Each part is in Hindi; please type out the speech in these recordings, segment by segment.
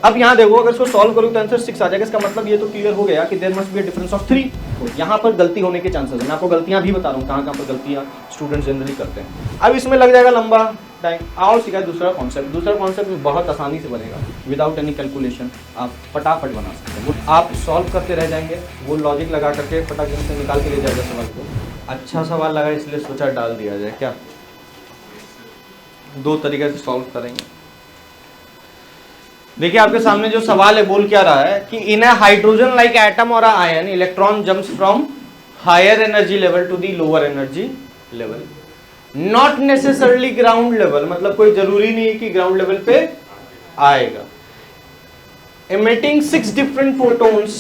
अब यहाँ देखो, अगर इसको सॉल्व करूँ तो आंसर 6 आ जाएगा। इसका मतलब ये तो क्लियर हो गया कि there must be a difference of 3। यहाँ पर गलती होने के चांसेस है। मैं आपको गलतियां भी बता रहा हूँ, कहाँ पर गलतियां स्टूडेंट जनरली करते हैं। अब इसमें लग जाएगा लंबा टाइम। आओ सीखा दूसरा कॉन्सेप्ट। दूसरा कॉन्सेप्ट बहुत आसानी से बनेगा, विदाउट एनी कैलकुलेशन आप फटाफट बना सकते हैं। वो आप सॉल्व करते रह जाएंगे, वो लॉजिक लगा करके फटाफट से निकाल के ले जाएगा सवाल को। अच्छा सवाल लगा इसलिए सोचा डाल दिया जाए। क्या दो तरीके से सॉल्व करेंगे। देखिए आपके सामने जो सवाल है बोल क्या रहा है कि in a hydrogen like atom और ion electron jumps from higher energy level to the lower energy level, not necessarily ground level, मतलब कोई जरूरी नहीं है कि ग्राउंड लेवल पे आएगा। emitting 6 different photons,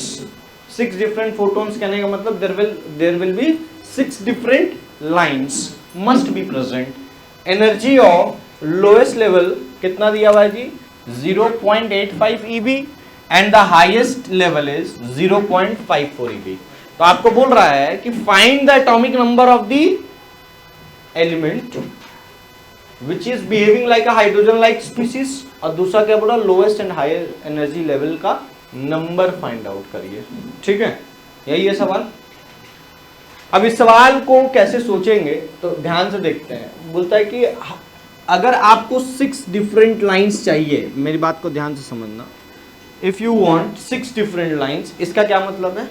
6 different photons कहने का मतलब there will be 6 different lines must be present. Energy of lowest level कितना दिया हुआ है जी? 0.85 eV and the highest level is 0.54 eV. तो आपको बोल रहा है कि find the atomic number of the element which is behaving like a hydrogen like species, और दूसरा क्या बोला? Lowest and higher energy level का नंबर फाइंड आउट करिए। ठीक है, यही है सवाल। अब इस सवाल को कैसे सोचेंगे तो ध्यान से देखते हैं। बोलता है कि अगर आपको 6 डिफरेंट लाइंस चाहिए, मेरी बात को ध्यान से समझना, if you want 6 different lines, इसका क्या मतलब है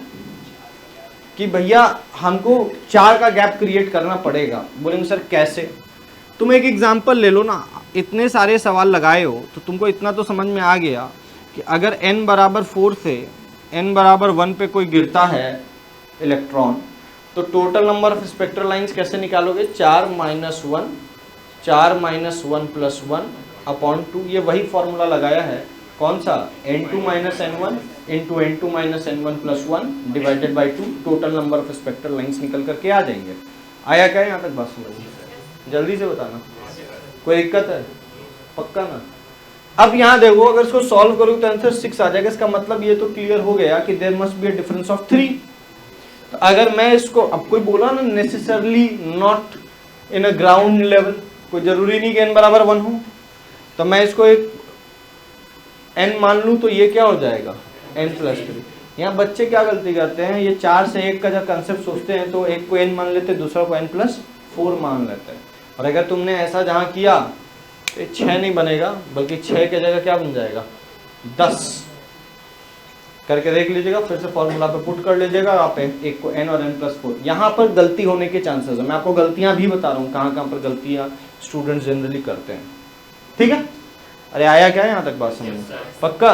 कि भैया हमको 4 का गैप क्रिएट करना पड़ेगा। बोलेंगे सर कैसे? तुम एक एग्जाम्पल ले लो ना, इतने सारे सवाल लगाए हो तो तुमको इतना तो समझ में आ गया कि अगर n बराबर 4 से n बराबर 1 पे कोई गिरता है इलेक्ट्रॉन, तो total number of spectral lines कैसे निकालोगे? 4 माइनस 1 प्लस 1 अपॉन 2। ये वही फॉर्मूला लगाया है, कौन सा? n2 minus n1 into n2 minus n1 plus 1 divided by 2। Total number of spectral lines निकल करके आ जाएंगे। आया क्या यहाँ तक बात समझ? जल्दी से बताना, कोई दिक्कत है? पक्का ना? अब यहाँ देखो, अगर इसको सॉल्व करूँ तो आंसर 6 आ जाएगा। इसका मतलब ये तो क्लियर हो गया कि there must be a difference of 3। तो अगर मैं इसको, अब कोई बोला ना necessarily not in a ground level, कोई जरूरी नहीं कि n बराबर 1 हो, तो मैं इसको एक n मान लूँ तो ये क्या हो जाएगा? n plus 3। यहाँ बच्चे क्या गलती करते हैं, ये 4 से 1 का जब कंसेप्ट सोचते हैं तो एक को n मान लेते हैं, दूसरा को n प्लस 4 मान लेते हैं। और अगर तुमने ऐसा जहां किया तो 6 नहीं बनेगा, बल्कि 6 की जगह क्या बन जाएगा? 10 करके देख लीजिएगा, फिर से फॉर्मूला पे पुट कर लीजिएगा। आप एक को n और n प्लस 4, यहाँ पर गलती होने के चांसेस है। मैं आपको गलतियां भी बता रहा हूँ, कहाँ पर गलतियां स्टूडेंट जनरली करते हैं। ठीक है, अरे आया क्या यहाँ तक बात समझ? पक्का?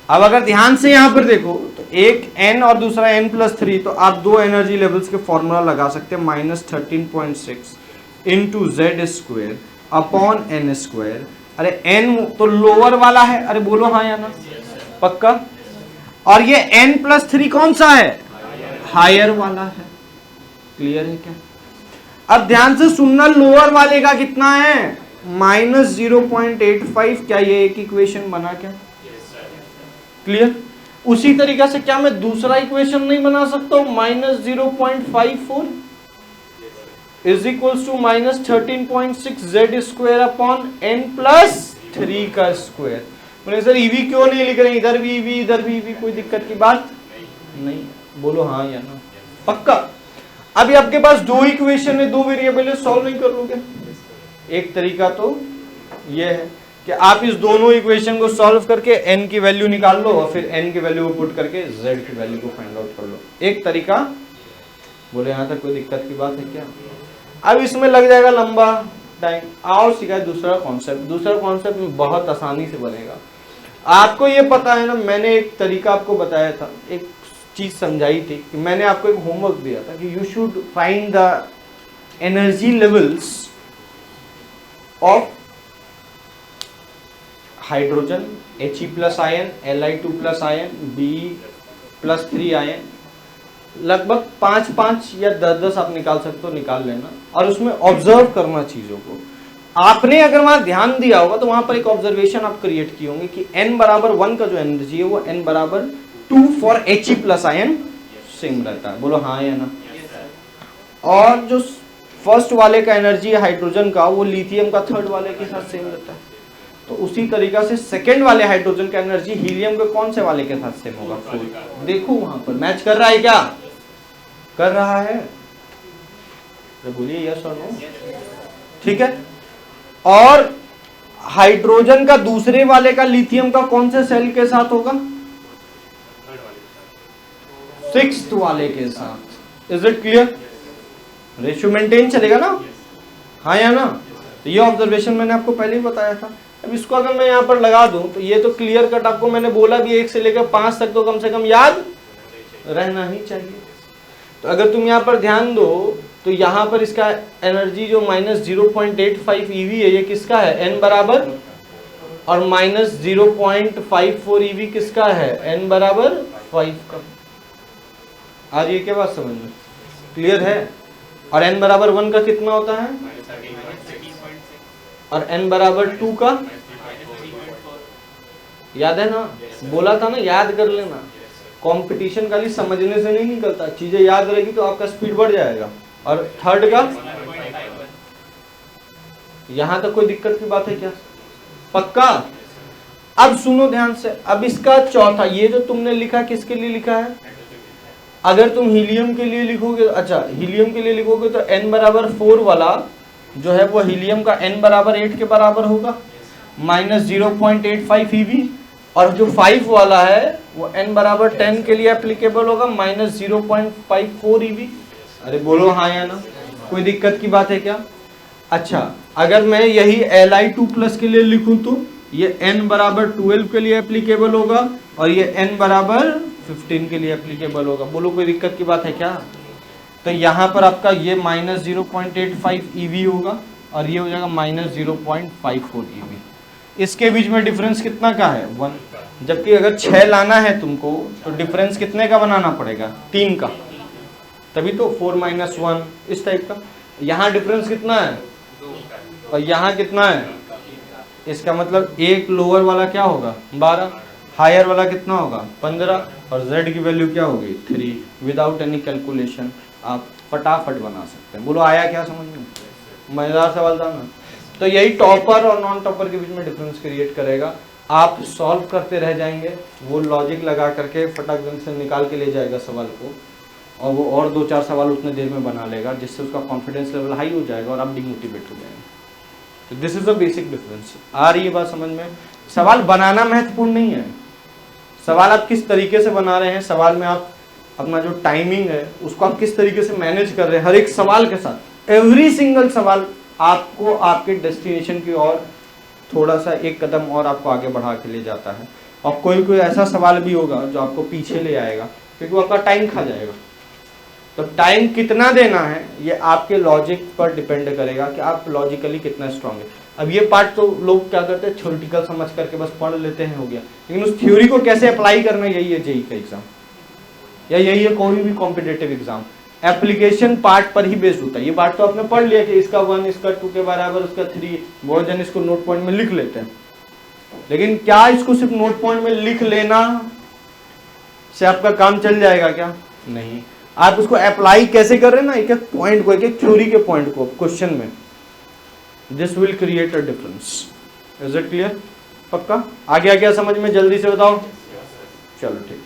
अब अगर ध्यान से यहाँ पर देखो तो एक n और दूसरा n प्लस 3, तो आप दो एनर्जी लेवल्स के फॉर्मूला लगा सकते हैं, -13.6 into Z square upon N square. अरे n तो लोअर वाला है, अरे बोलो हाँ या ना? पक्का? और ये n प्लस 3 कौन सा है? हायर वाला है। क्लियर है क्या? अब ध्यान से सुनना, लोअर वाले का कितना है? -0.85। क्या ये एक इक्वेशन बना क्या? क्लियर? उसी तरीका से क्या मैं दूसरा इक्वेशन नहीं बना सकता हूं? -0.54 is equals to -13.6 Z square upon n plus 3 का स्क्वायर। बोले सर ईवी क्यों नहीं लिख रहे हैं? इधर भी ईवी इधर भी ईवी, कोई दिक्कत की बात नहीं। बोलो हाँ या ना? पक्का? अभी आपके पास दो इक्वेशन है, दो वेरिएबल है, सॉल्व नहीं कर लोगे? एक तरीका तो ये है कि आप इस दोनों इक्वेशन को सॉल्व करके n की वैल्यू निकाल लो और फिर n की वैल्यू को पुट करके z की वैल्यू को फाइंड आउट कर लो। एक तरीका। बोले यहाँ तक कोई दिक्कत की बात है क्या? अब इसमें लग जाएगा लंबा टाइम। आओ सीखा दूसरा कॉन्सेप्ट। दूसरा कॉन्सेप्ट में बहुत आसानी से बनेगा। आपको ये पता है ना, मैंने एक तरीका आपको बताया था, एक चीज समझाई थी कि मैंने आपको एक होमवर्क दिया था कि you should find the energy levels of hydrogen, He plus ion, Li2 plus ion, Be+3 ion. लगभग 5-5 या 10-10 आप निकाल सकते हो, निकाल लेना। और उसमें ऑब्जर्व करना चीजों को। आपने अगर वहां ध्यान दिया होगा तो वहां पर एक ऑब्जर्वेशन आप क्रिएट किए होंगे कि n बराबर 1 का जो एनर्जी है वो n बराबर 2 for He plus ion same रहता है। बोलो हाँ या ना? और जो फर्स्ट वाले का एनर्जी है हाइड्रोजन का, वो लिथियम का थर्ड वाले के साथ सेम रहता है। तो उसी तरीका से सेकेंड वाले हाइड्रोजन का एनर्जी हीलियम के कौन से वाले के साथ सेम होगा? 4। देखो वहां पर मैच कर रहा है क्या? कर रहा है? तो बोलिए यस और नो। ठीक है। और हाइड्रोजन का दूसरे वाले का लिथियम का कौन से सेल के साथ होगा? 6th वाले के साथ। Is it clear? Ratio maintain चलेगा ना? हाँ या ना? तो ये ऑब्जर्वेशन मैंने आपको पहले ही बताया था। अब इसको अगर मैं यहाँ पर लगा दूं तो ये तो क्लियर कट आपको मैंने बोला भी 1 से लेकर 5 तक तो कम से कम याद रहना ही चाहिए। तो अगर तुम यहाँ पर ध्यान दो तो यहाँ पर इसका एनर्जी जो -0.85 EV है, ये किसका है? n बराबर, और -0.54 EV किसका है? n बराबर 5 का। आज ये क्या बात समझ में क्लियर है? और n बराबर 1 का कितना होता है? और n बराबर 2 का याद है ना? बोला था ना, याद कर लेना। कंपटीशन खाली समझने से नहीं निकलता, चीजें याद रहेगी तो आपका स्पीड बढ़ जाएगा। और थर्ड का यहां तक कोई दिक्कत की बात है क्या? पक्का? अब सुनो ध्यान से। अब इसका चौथा, ये जो तुमने लिखा किसके लिए लिखा है? अगर तुम हीलियम के लिए लिखोगे, अच्छा हीलियम के लिए लिखोगे तो n बराबर 4 वाला जो है वो हीलियम का n बराबर 8 के बराबर होगा, -0.85 EV। और जो 5 वाला है वो n बराबर 10 के लिए एप्लीकेबल होगा, -0.54 EV। अरे बोलो हाँ या ना? कोई दिक्कत की बात है क्या? अच्छा, अगर मैं यही Li2+ के लिए लिखूं तो ये n बराबर 12 के लिए एप्लीकेबल होगा और ये n बराबर 15 के लिए एप्लीकेबल होगा। बोलो कोई दिक्कत की बात है क्या? तो यहाँ पर आपका ये -0.85 EV होगा और ये हो जाएगा -0.54 EV। इसके बीच में डिफरेंस कितना का है? 1। जबकि अगर 6 लाना है तुमको तो डिफरेंस कितने का बनाना पड़ेगा? 3 का। तभी तो 4 - 1 इस टाइप का। यहाँ डिफरेंस कितना है और यहाँ कितना है? इसका मतलब एक लोअर वाला क्या होगा? 12, हायर वाला कितना होगा? 15, और z की वैल्यू क्या होगी? 3। विदाउट एनी कैलकुलेशन आप फटाफट बना सकते हैं। बोलो आया क्या समझ में? मजेदार सवाल था ना? तो यही टॉपर और नॉन टॉपर के बीच में डिफरेंस क्रिएट करेगा। आप सॉल्व करते रह जाएंगे, वो लॉजिक लगा करके फटाक से निकाल के ले जाएगा सवाल को, और वो और 2-4 सवाल उतने देर में बना लेगा जिससे उसका कॉन्फिडेंस लेवल हाई हो जाएगा और आप डिमोटिवेट हो जाएंगे। तो this is a basic difference. आ रही है बात समझ में? सवाल बनाना महत्वपूर्ण नहीं है, सवाल आप किस तरीके से बना रहे हैं, सवाल में आप अपना जो टाइमिंग है उसको आप किस तरीके से मैनेज कर रहे हैं। हर एक सवाल के साथ एवरी सिंगल सवाल आपको आपके डेस्टिनेशन की ओर थोड़ा सा एक कदम और आपको आगे बढ़ा के ले जाता है। और कोई कोई ऐसा सवाल भी होगा जो आपको पीछे ले आएगा क्योंकि वो आपका टाइम खा जाएगा। तो टाइम कितना देना है ये आपके लॉजिक पर डिपेंड करेगा कि आप लॉजिकली कितना स्ट्रांग है। अब ये पार्ट तो लोग क्या करते हैं, थ्योरेटिकल समझ करके बस पढ़ लेते हैं, हो गया। लेकिन उस थ्योरी को कैसे अप्लाई करना, यही है जेईई का एग्जाम, या यही है कोई भी कॉम्पिटिटिव एग्जाम। एप्लीकेशन पार्ट पर ही बेस्ड होता है। ये बात तो आपने पढ़ लिया कि इसका 1 इसका 2 के बराबर, उसका 3। बहुत जन इसको नोट पॉइंट में लिख लेते हैं, लेकिन क्या इसको सिर्फ नोट पॉइंट में लिख लेना से आपका काम चल जाएगा क्या? नहीं। आप उसको अप्लाई कैसे कर रहे हैं ना, एक एक पॉइंट को, एक एक थ्योरी के पॉइंट को क्वेश्चन में, this will create a difference. Is it clear? पक्का? आ गया क्या समझ में? जल्दी से बताओ। चलो ठीक।